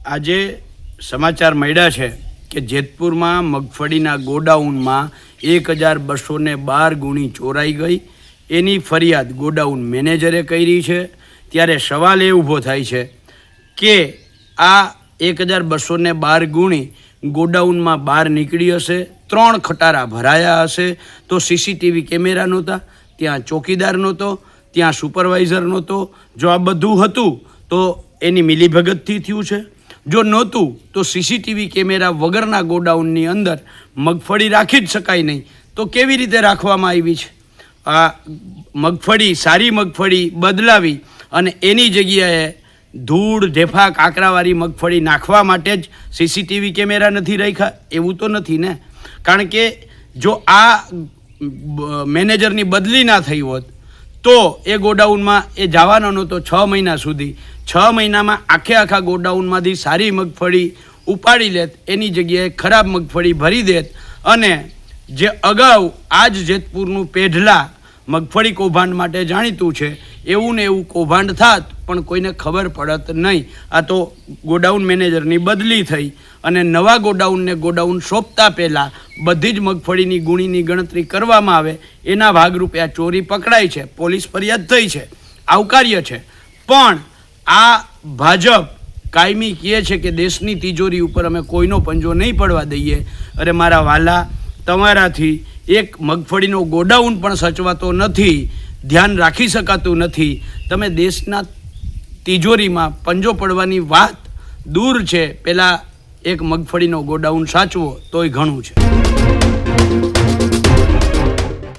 આજે સમાચાર મળ્યા છે કે જેતપુરમાં મગફળીના ગોડાઉનમાં 1212 ગુણી ચોરાઈ ગઈ. એની ફરિયાદ ગોડાઉન મેનેજરે કરી છે. ત્યારે સવાલ એ ઊભો થાય છે કે આ 1212 ગુણી ગોડાઉનમાં બહાર નીકળી હશે, 3 ખટારા ભરાયા હશે, તો સીસીટીવી કેમેરા નહોતા, ત્યાં ચોકીદાર નહોતો, ત્યાં સુપરવાઇઝર નહોતો. જો આ બધું હતું તો એની મિલીભગતથી થયું છે. જો નહોતું તો સીસીટીવી કેમેરા વગરના ગોડાઉનની અંદર મગફળી રાખી જ શકાય નહીં, તો કેવી રીતે રાખવામાં આવી છે? આ મગફળી, સારી મગફળી બદલાવી અને એની જગ્યાએ ધૂળ ઢેફા કાંકરાવાળી મગફળી નાખવા માટે જ સીસીટીવી કેમેરા નથી રાખ્યા? એવું તો નથી ને. કારણ કે જો આ મેનેજરની બદલી ના થઈ હોત તો એ ગોડાઉનમાં એ જવાનો નહોતો 6 મહિના સુધી. 6 મહિનામાં આખા ગોડાઉનમાંથી સારી મગફળી ઉપાડી લેત, એની જગ્યાએ ખરાબ મગફળી ભરી દેત અને જે અગાઉ આ જ જેતપુરનું પેઢલા મગફળી કૌભાંડ માટે જાણીતું છે એવું ને એવું કૌભાંડ થાત પણ કોઈને ખબર પડત નહીં. આ તો ગોડાઉન મેનેજરની બદલી થઈ અને નવા ગોડાઉન સોંપતા પહેલાં બધી જ મગફળીની ગુણીની ગણતરી કરવામાં આવે, એના ભાગરૂપે આ ચોરી પકડાઈ છે. પોલીસ ફરિયાદ થઈ છે, આવકાર્ય છે. પણ આ ભાજપ કાયમી કહે છે કે દેશની તિજોરી ઉપર અમે કોઈનો પંજો નહીં પડવા દઈએ. અરે મારા વાલા, તમારાથી એક મગફળીનો ગોડાઉન પણ સચવાતો નથી, ધ્યાન રાખી શકાતું નથી. તમે દેશના તિજોરીમાં પંજો પડવાની વાત દૂર છે, પહેલાં એક મગફળીનો ગોડાઉન સાચવો તોય ઘણું છે.